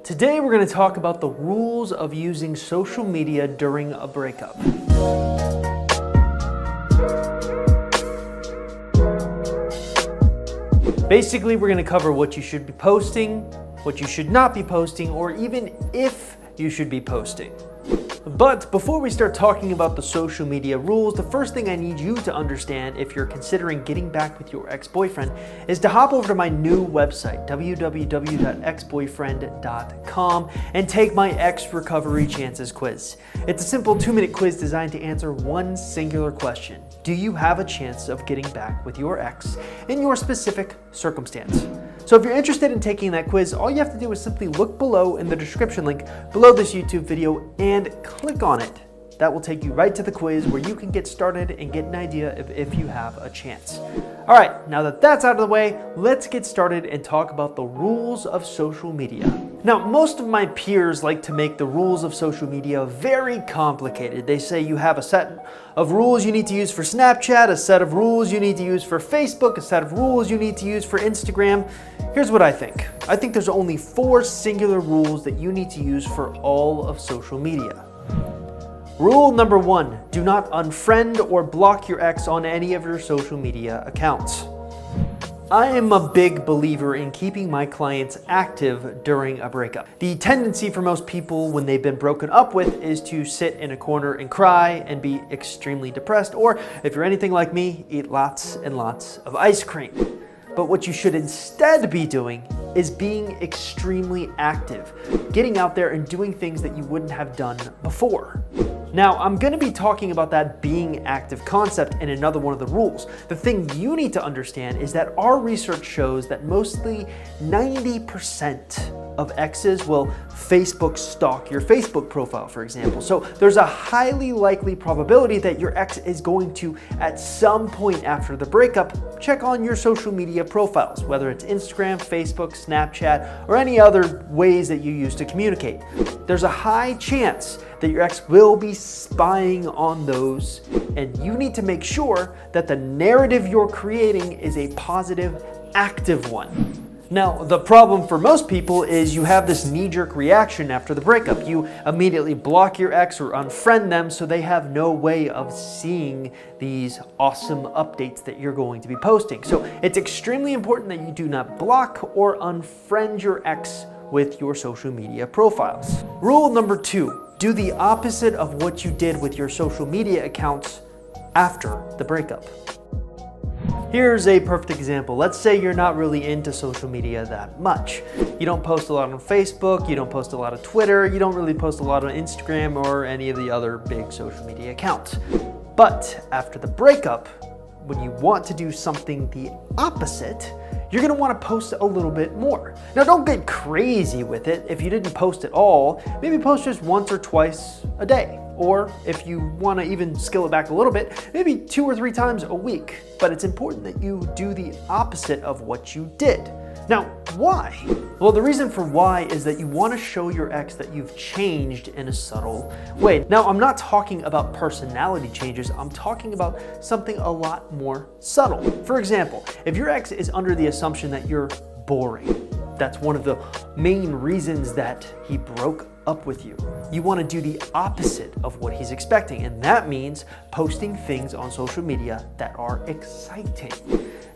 Today we're going to talk about the rules of using social media during a breakup. Basically, we're going to cover what you should be posting, what you should not be posting, or even if you should be posting. But before we start talking about the social media rules, the first thing I need you to understand if you're considering getting back with your ex-boyfriend is to hop over to my new website, www.exboyfriend.com, and take my Ex Recovery Chances quiz. It's a simple 2-minute quiz designed to answer one singular question. Do you have a chance of getting back with your ex in your specific circumstance? So if you're interested in taking that quiz, all you have to do is simply look below in the description link below this YouTube video and click on it. That will take you right to the quiz where you can get started and get an idea of if you have a chance. All right, now that that's out of the way, let's get started and talk about the rules of social media. Now, most of my peers like to make the rules of social media very complicated. They say you have a set of rules you need to use for Snapchat, a set of rules you need to use for Facebook, a set of rules you need to use for Instagram. Here's what I think. I think there's only 4 singular rules that you need to use for all of social media. Rule number 1, do not unfriend or block your ex on any of your social media accounts. I am a big believer in keeping my clients active during a breakup. The tendency for most people when they've been broken up with is to sit in a corner and cry and be extremely depressed, or if you're anything like me, eat lots and lots of ice cream. But what you should instead be doing is being extremely active, getting out there and doing things that you wouldn't have done before. Now, I'm going to be talking about that being active concept in another one of the rules. The thing you need to understand is that our research shows that mostly 90% of exes will Facebook stalk your Facebook profile, for example. So there's a highly likely probability that your ex is going to, at some point after the breakup, check on your social media profiles, whether it's Instagram, Facebook, Snapchat, or any other ways that you use to communicate. There's a high chance that your ex will be spying on those, and you need to make sure that the narrative you're creating is a positive, active one. Now, the problem for most people is you have this knee-jerk reaction after the breakup. You immediately block your ex or unfriend them so they have no way of seeing these awesome updates that you're going to be posting. So it's extremely important that you do not block or unfriend your ex with your social media profiles. Rule number 2. Do the opposite of what you did with your social media accounts after the breakup. Here's a perfect example. Let's say you're not really into social media that much. You don't post a lot on Facebook, you don't post a lot of Twitter, you don't really post a lot on Instagram or any of the other big social media accounts. But after the breakup, when you want to do something the opposite, you're going to want to post a little bit more. Now, don't get crazy with it. If you didn't post at all, maybe post just once or twice a day. Or if you want to even scale it back a little bit, maybe 2 or 3 times a week. But it's important that you do the opposite of what you did. Now, why? Well, the reason for why is that you want to show your ex that you've changed in a subtle way. Now, I'm not talking about personality changes. I'm talking about something a lot more subtle. For example, if your ex is under the assumption that you're boring, that's one of the main reasons that he broke up with you. You want to do the opposite of what he's expecting, and that means posting things on social media that are exciting.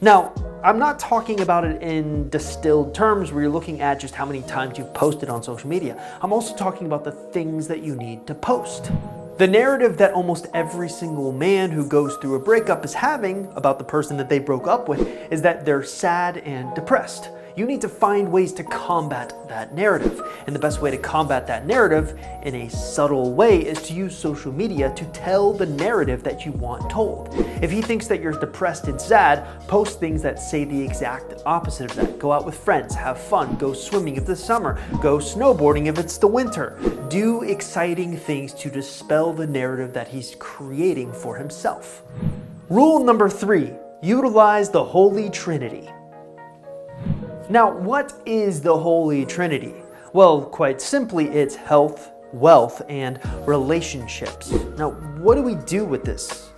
Now, I'm not talking about it in distilled terms where you're looking at just how many times you've posted on social media. I'm also talking about the things that you need to post. The narrative that almost every single man who goes through a breakup is having about the person that they broke up with is that they're sad and depressed. You need to find ways to combat that narrative. And the best way to combat that narrative in a subtle way is to use social media to tell the narrative that you want told. If he thinks that you're depressed and sad, post things that say the exact opposite of that. Go out with friends, have fun, go swimming if it's summer, go snowboarding if it's the winter. Do exciting things to dispel the narrative that he's creating for himself. Rule number 3, utilize the Holy Trinity. Now, what is the Holy Trinity? Well, quite simply, it's health, wealth, and relationships. Now, what do we do with this?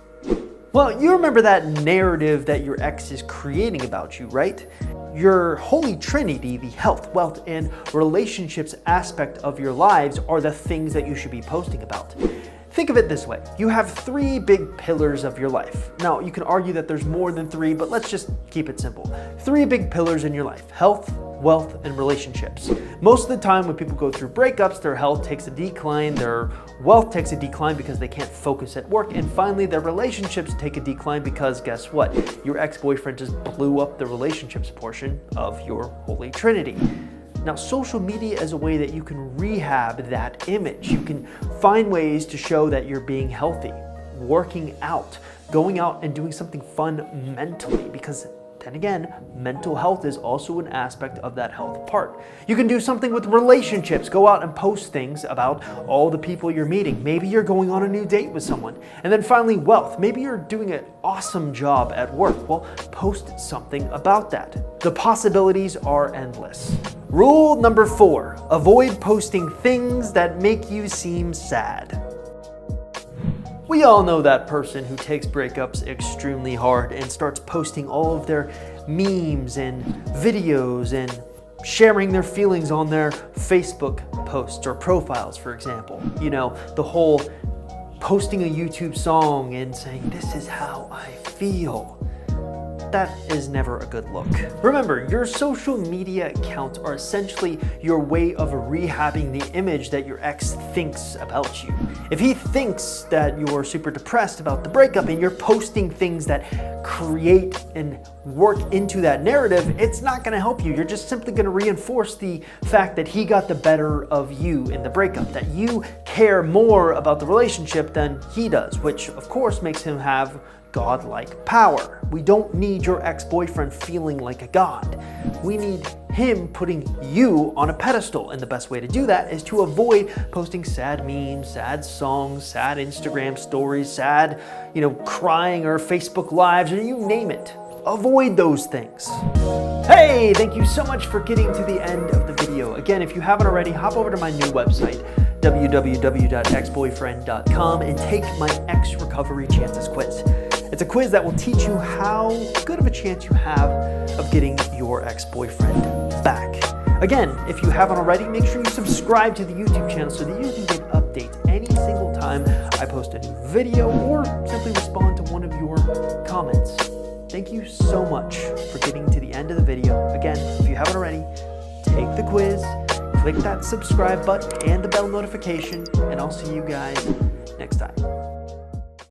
Well, you remember that narrative that your ex is creating about you, right? your holy trinity, the health, wealth, and relationships aspect of your lives are the things that you should be posting about. Think of it this way. You have 3 big pillars of your life. Now, you can argue that there's more than 3, but let's just keep it simple. 3 big pillars in your life: health, wealth, and relationships. Most of the time when people go through breakups, their health takes a decline, their wealth takes a decline because they can't focus at work, and finally their relationships take a decline because guess what? Your ex-boyfriend just blew up the relationships portion of your holy trinity. Now, social media is a way that you can rehab that image. You can find ways to show that you're being healthy, working out, going out and doing something fun mentally, because then again, mental health is also an aspect of that health part. You can do something with relationships. Go out and post things about all the people you're meeting. Maybe you're going on a new date with someone. And then finally, wealth. Maybe you're doing an awesome job at work. Well, post something about that. The possibilities are endless. Rule number 4, avoid posting things that make you seem sad. We all know that person who takes breakups extremely hard and starts posting all of their memes and videos and sharing their feelings on their Facebook posts or profiles, for example. You know, the whole posting a YouTube song and saying, "This is how I feel." That is never a good look. Remember, your social media accounts are essentially your way of rehabbing the image that your ex thinks about you. If he thinks that you're super depressed about the breakup and you're posting things that create and work into that narrative, it's not gonna help you. You're just simply gonna reinforce the fact that he got the better of you in the breakup, that you care more about the relationship than he does, which of course makes him have godlike power. We don't need your ex-boyfriend feeling like a god. We need him putting you on a pedestal, and the best way to do that is to avoid posting sad memes, sad songs, sad Instagram stories, sad, crying or Facebook lives, or you name it. Avoid those things. Hey, thank you so much for getting to the end of the video. Again, if you haven't already, hop over to my new website, www.exboyfriend.com, and take my Ex Recovery Chances quiz. It's a quiz that will teach you how good of a chance you have of getting your ex-boyfriend back. Again, if you haven't already, make sure you subscribe to the YouTube channel so that you can get updates any single time I post a new video or simply respond to one of your comments. Thank you so much for getting to the end of the video. Again, if you haven't already, take the quiz, click that subscribe button and the bell notification, and I'll see you guys next time.